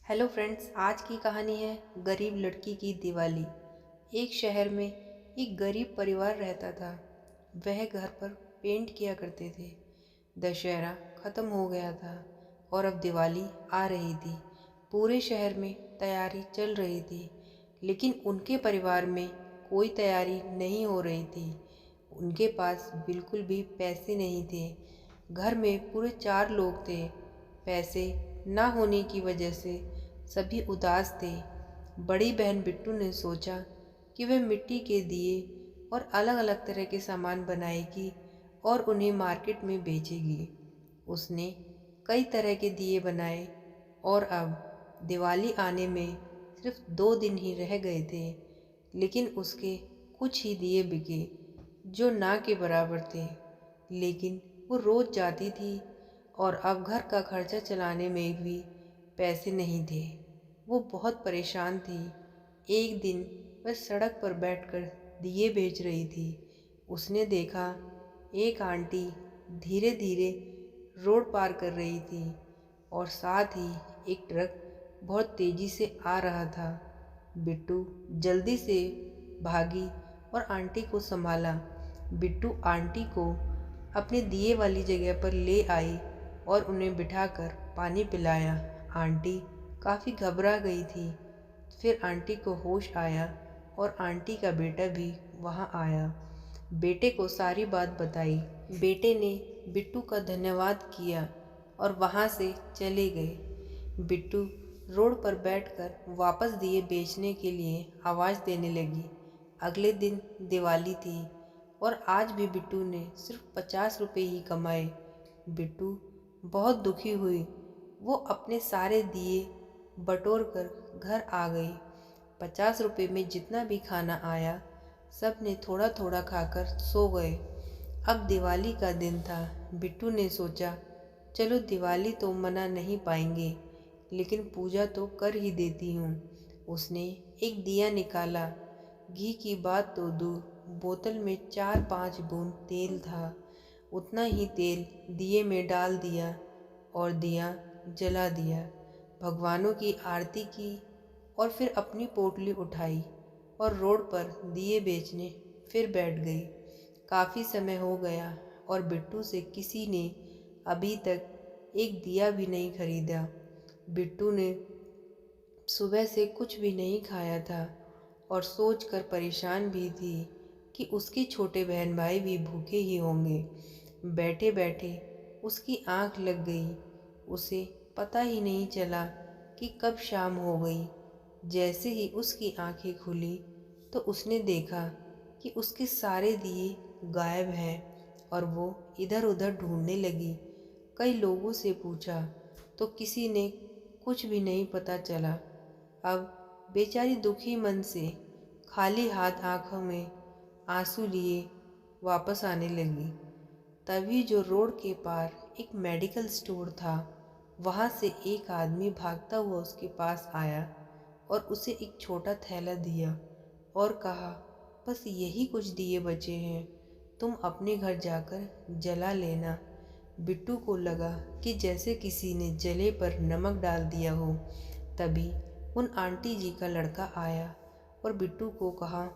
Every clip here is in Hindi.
हेलो फ्रेंड्स, आज की कहानी है गरीब लड़की की दिवाली। एक शहर में एक गरीब परिवार रहता था। वह घर पर पेंट किया करते थे। दशहरा ख़त्म हो गया था और अब दिवाली आ रही थी। पूरे शहर में तैयारी चल रही थी, लेकिन उनके परिवार में कोई तैयारी नहीं हो रही थी। उनके पास बिल्कुल भी पैसे नहीं थे। घर में पूरे 4 लोग थे। पैसे ना होने की वजह से सभी उदास थे। बड़ी बहन बिट्टू ने सोचा कि वह मिट्टी के दिए और अलग अलग तरह के सामान बनाएगी और उन्हें मार्केट में बेचेगी। उसने कई तरह के दिए बनाए और अब दिवाली आने में सिर्फ 2 दिन ही रह गए थे, लेकिन उसके कुछ ही दिए बिके जो ना के बराबर थे। लेकिन वो रोज जाती थी और अब घर का खर्चा चलाने में भी पैसे नहीं थे। वो बहुत परेशान थी। एक दिन वह सड़क पर बैठकर दिए बेच रही थी। उसने देखा एक आंटी धीरे धीरे रोड पार कर रही थी और साथ ही एक ट्रक बहुत तेजी से आ रहा था। बिट्टू जल्दी से भागी और आंटी को संभाला। बिट्टू आंटी को अपने दिए वाली जगह पर ले आई और उन्हें बिठाकर पानी पिलाया। आंटी काफ़ी घबरा गई थी। फिर आंटी को होश आया और आंटी का बेटा भी वहाँ आया। बेटे को सारी बात बताई। बेटे ने बिट्टू का धन्यवाद किया और वहाँ से चले गए। बिट्टू रोड पर बैठकर वापस दिए बेचने के लिए आवाज़ देने लगी। अगले दिन दिवाली थी और आज भी बिट्टू ने सिर्फ 50 रुपये ही कमाए। बिट्टू बहुत दुखी हुई। वो अपने सारे दिए बटोर कर घर आ गई। 50 रुपये में जितना भी खाना आया सब ने थोड़ा थोड़ा खाकर सो गए। अब दिवाली का दिन था। बिट्टू ने सोचा, चलो दिवाली तो मना नहीं पाएंगे, लेकिन पूजा तो कर ही देती हूँ। उसने एक दिया निकाला। घी की बात तो दूर, बोतल में 4-5 बूंद तेल था। उतना ही तेल दिए में डाल दिया और दिया जला दिया। भगवानों की आरती की और फिर अपनी पोटली उठाई और रोड पर दिए बेचने फिर बैठ गई। काफ़ी समय हो गया और बिट्टू से किसी ने अभी तक एक दिया भी नहीं खरीदा। बिट्टू ने सुबह से कुछ भी नहीं खाया था और सोचकर परेशान भी थी कि उसके छोटे बहन भाई भी भूखे ही होंगे। बैठे बैठे उसकी आंख लग गई। उसे पता ही नहीं चला कि कब शाम हो गई। जैसे ही उसकी आंखें खुली तो उसने देखा कि उसके सारे दिए गायब हैं और वो इधर उधर ढूंढने लगी। कई लोगों से पूछा तो किसी ने कुछ भी नहीं पता चला। अब बेचारी दुखी मन से खाली हाथ आंखों में आंसू लिए वापस आने लगी। तभी जो रोड के पार एक मेडिकल स्टोर था, वहाँ से एक आदमी भागता हुआ उसके पास आया और उसे एक छोटा थैला दिया और कहा, बस यही कुछ दिए बचे हैं, तुम अपने घर जाकर जला लेना। बिट्टू को लगा कि जैसे किसी ने जले पर नमक डाल दिया हो। तभी उन आंटी जी का लड़का आया और बिट्टू को कहा,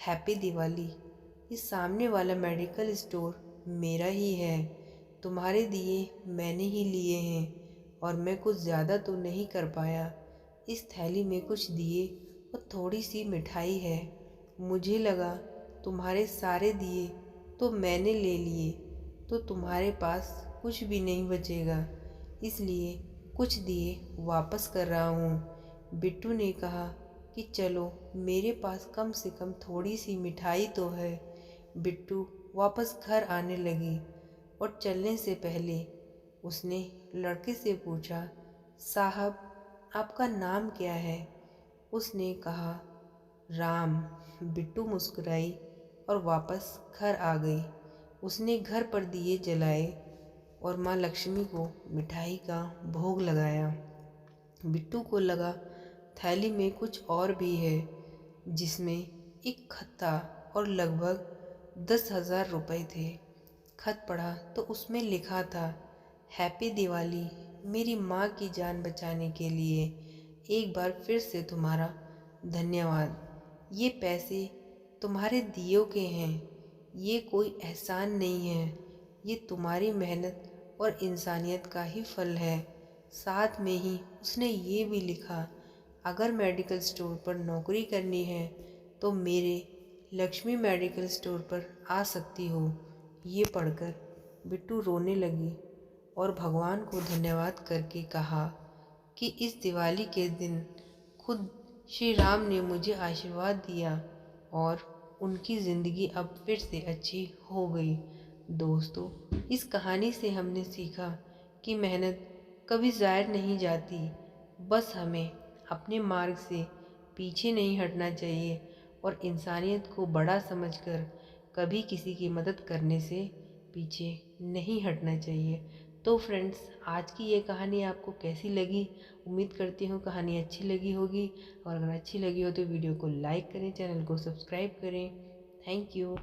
हैप्पी दिवाली। इस सामने वाला मेडिकल स्टोर मेरा ही है। तुम्हारे दिए मैंने ही लिए हैं और मैं कुछ ज़्यादा तो नहीं कर पाया। इस थैली में कुछ दिए और थोड़ी सी मिठाई है। मुझे लगा तुम्हारे सारे दिए तो मैंने ले लिए तो तुम्हारे पास कुछ भी नहीं बचेगा, इसलिए कुछ दिए वापस कर रहा हूँ। बिट्टू ने कहा कि चलो, मेरे पास कम से कम थोड़ी सी मिठाई तो है। बिट्टू वापस घर आने लगी और चलने से पहले उसने लड़के से पूछा, साहब आपका नाम क्या है? उसने कहा, राम। बिट्टू मुस्कुराई और वापस घर आ गई। उसने घर पर दिए जलाए और माँ लक्ष्मी को मिठाई का भोग लगाया। बिट्टू को लगा थैली में कुछ और भी है, जिसमें एक खत था और लगभग 10,000 रुपये थे। खत पढ़ा तो उसमें लिखा था, हैप्पी दिवाली। मेरी माँ की जान बचाने के लिए एक बार फिर से तुम्हारा धन्यवाद। ये पैसे तुम्हारे दियों के हैं, ये कोई एहसान नहीं है, ये तुम्हारी मेहनत और इंसानियत का ही फल है। साथ में ही उसने ये भी लिखा, अगर मेडिकल स्टोर पर नौकरी करनी है तो मेरे लक्ष्मी मेडिकल स्टोर पर आ सकती हो। ये पढ़कर बिट्टू रोने लगी और भगवान को धन्यवाद करके कहा कि इस दिवाली के दिन खुद श्री राम ने मुझे आशीर्वाद दिया और उनकी ज़िंदगी अब फिर से अच्छी हो गई। दोस्तों, इस कहानी से हमने सीखा कि मेहनत कभी ज़ाया नहीं जाती। बस हमें अपने मार्ग से पीछे नहीं हटना चाहिए और इंसानियत को बड़ा समझकर कभी किसी की मदद करने से पीछे नहीं हटना चाहिए। तो फ्रेंड्स, आज की ये कहानी आपको कैसी लगी? उम्मीद करती हूँ कहानी अच्छी लगी होगी, और अगर अच्छी लगी हो तो वीडियो को लाइक करें, चैनल को सब्सक्राइब करें। Thank you.